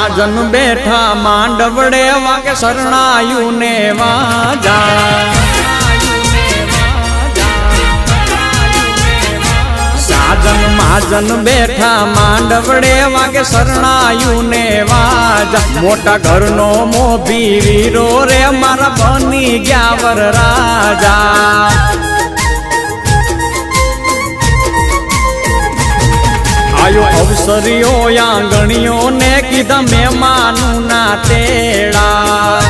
મહાજન બેઠા માંડવડે વાગે શરણાયું ને વાજા સાજન મહાજન બેઠા માંડવડે વાગે શરણાયું ને વાજા મોટા ઘરનો મોભી વીરો રે મારા બની ગયા વર રાજા આયો અવસરીઓ આંગણીઓ ને કીધા મહેમાનું ના તેડા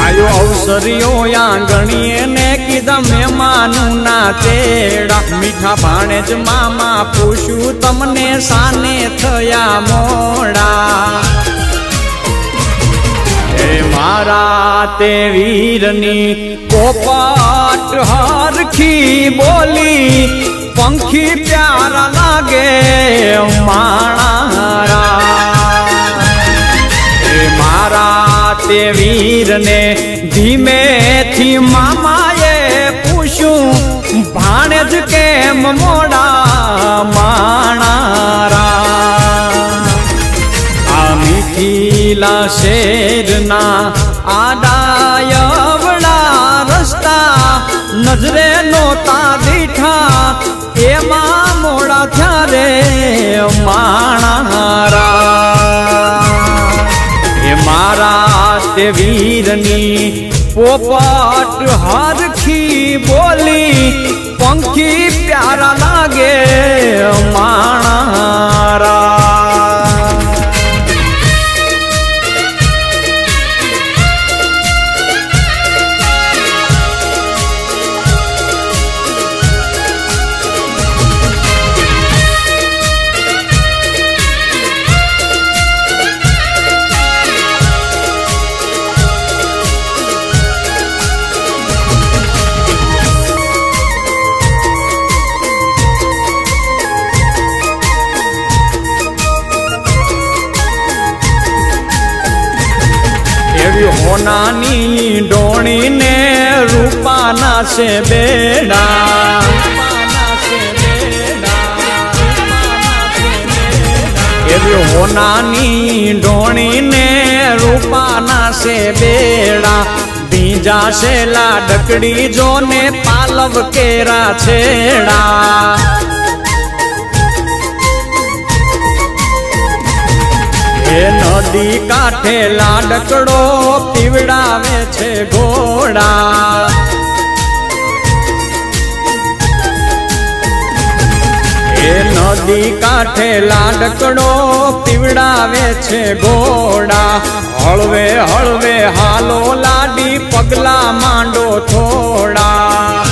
આયો અવસરીઓ આંગણીએ ને કીધા મહેમાનું ના તેડા મીઠા ભાણે જ મામા પૂછ્યું તમને સાને થયા મોડા મારા તે વીરની પોપટ હરખી બોલી પંખી પ્યારા લાગે માણારા મારા તે વીરને ધીમેથી મામાએ પૂછ્યું ભાણે જ કેમ મોડા માણારા મીઠીલા શેરના આડાયવડા રસ્તા નજરે નોતા દીઠા એમાં મોડા થયા રે માણારા એ મારા તે વીરની પોપટ હરખી બોલી પંખી પ્યારા લાગે માણારા હોનાની ડોણી ને રૂપાના છે બેડા એવી હોનાની ડોણી ને રૂપાના છે બેડા બીજા છે લાડકડી જો ને પાલવ કેરા છેડા નદી કાંઠે લાડકડો પીવડાવે છે ઘોડા એ નદી કાંઠે લાડકડો પીવડાવે છે ઘોડા હળવે હળવે હાલો લાડી પગલા માંડો થોડા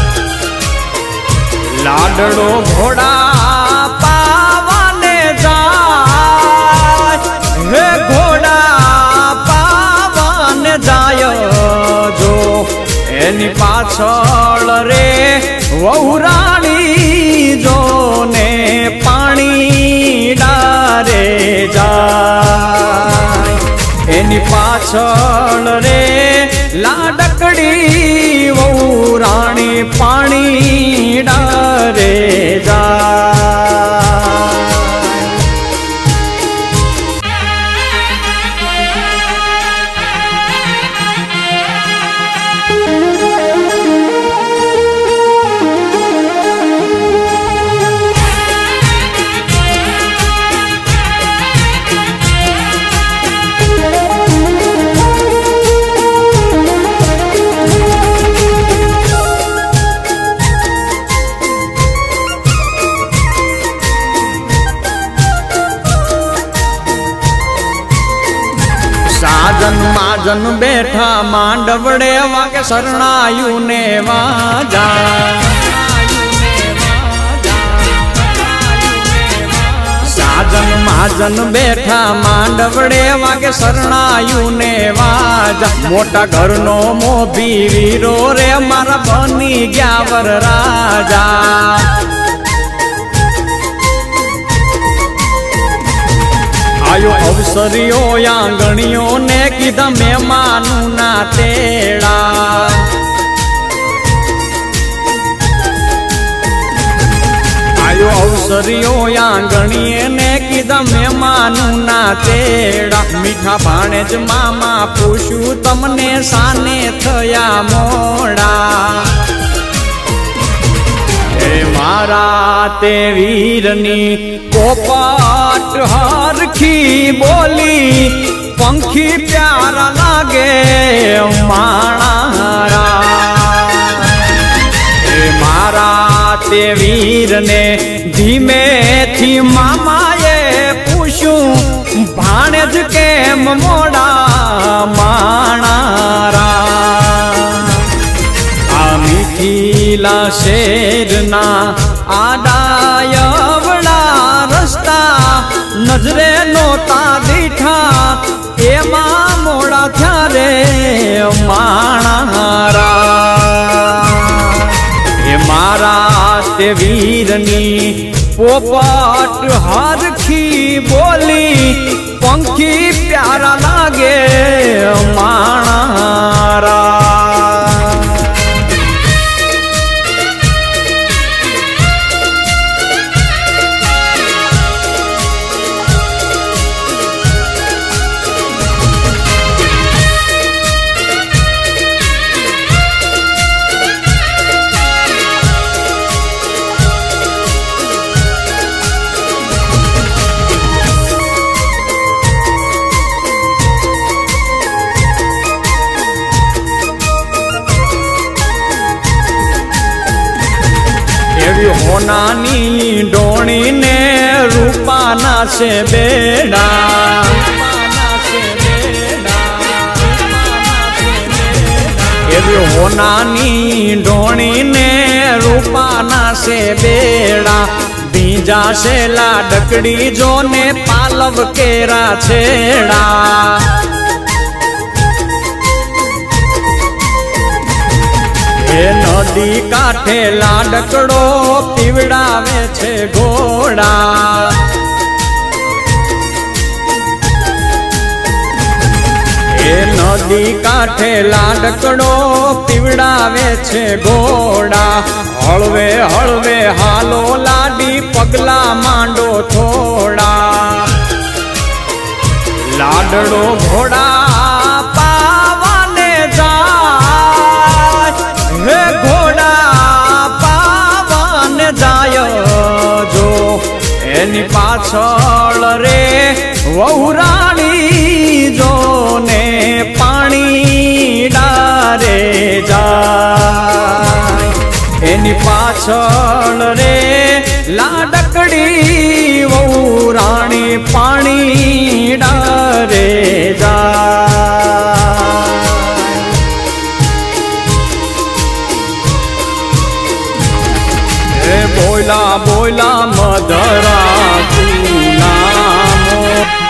લાડડો ઘોડા પાવાને જાય હે ઘોડા પાવન જાય જો એની પાછળ રે વહુરાણી જો ને પાણી ડારે જાય એની પાછળ રે લાડકડી વહુરાણી પાણી ડારે જાય સાજન માજન બેઠા માંડવડે વાગે શરણાયું ને વાજા સાજન માજન બેઠા માંડવડે વાગે શરણાયું ને વાજા મોટા ઘરનો મોભી વીરો રે મારા બની ગયા વર રાજા આયો અવસરીઓ આંગણીઓ ને કીધા મહેમાનું ના તેડા આયો અવસરીઓ આંગણીએ ને કીધા મહેમાનું ના તેડા મીઠા ભાણે જ મામા પૂછ્યું તમને સાને થયા મોડા હે મારા તે વીરની પોપટ હરખી બોલી પંખી પ્યારા લાગે માણારા હે મારા તે વીરને ધીમેથી મામાએ પૂછ્યું ભાણે જ કેમ મોડા માણારા આ મીઠીલા શેરના આડાયવડા રસ્તા નજરે નોતા દીઠા એમાં મોડા થયા રે માણારા એ મારા તે વીરની પોપટ હરખી બોલી પંખી પ્યારા લાગે માણારા હોનાની ડોણીને રૂપાના છે બેડા એવી હોનાની ડોણીને રૂપાના છે બેડા બીજા છે લાડકડી જોને પાલવ કેરા છેડા એ નદી કાંઠે લાડકડો પીવડાવે છે ઘોડા એ નદી કાંઠે લાડકડો પીવડાવે છે ઘોડા હળવે હળવે હાલો લાડી પગલા માંડો થોડા લાડડો ઘોડા પાવાને જાય હે ઘોડા પાવાને જાય જો એની પાછળ રે વહુરાણી જો ને પાણી ડારે જાય એની પાછળ રે લાડકડી વહુરાણી પાણી ડારે જાય બોલા બોલા મધરા તું નામો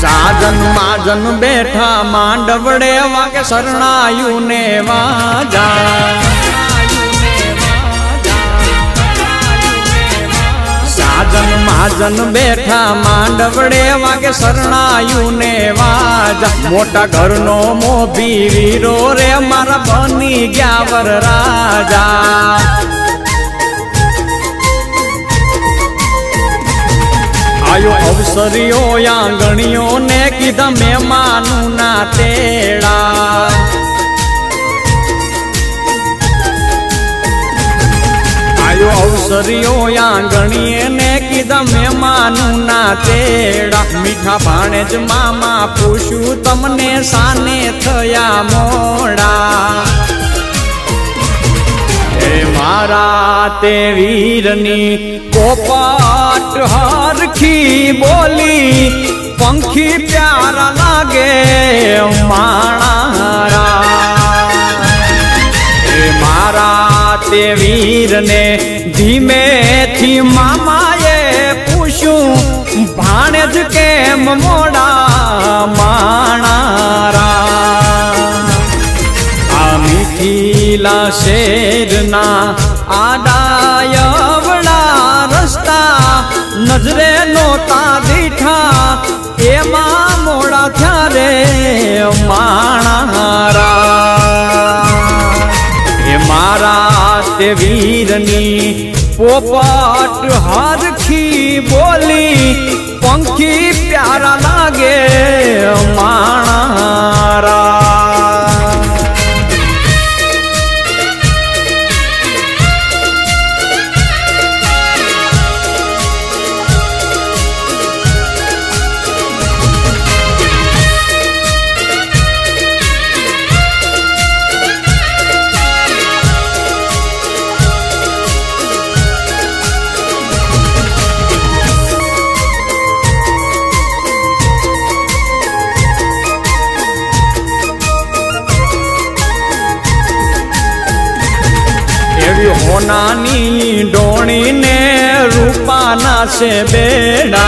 સાજન માજન બેઠા માંડવડે વાગે શરણાયું ને વાજા સાજન માજન બેઠા માંડવડે વાગે શરણાયું ને વાજા મોટા ઘરનો મોભી વીરો રે મારા બની ગયા વર રાજા આયો અવસરીઓ આંગણીઓ ને કીધા મહેમાનું ના તેડા આયો અવસરીઓ આંગણીએ ને કીધા મહેમાનું ના તેડા મીઠા ભાણે જ મામા પૂછ્યું તમને સાને થયા મોડા મારા તે વીરની પોપટ હરખી બોલી પંખી પ્યારા લાગે માણારા મારા તે વીરને ધીમેથી મામાએ પૂછ્યું કેમ મોડા માણારા આ મીઠીલા શેરના આડાયવડા રસ્તા નજરે નોતા દીઠા એમાં મોડા થયા રે માણારા એ મારા તે વીરની પોપટ હરખી બોલી પંખી પ્યારા લાગે માણારા હોનાની ડોણીને રૂપાના છે બેડા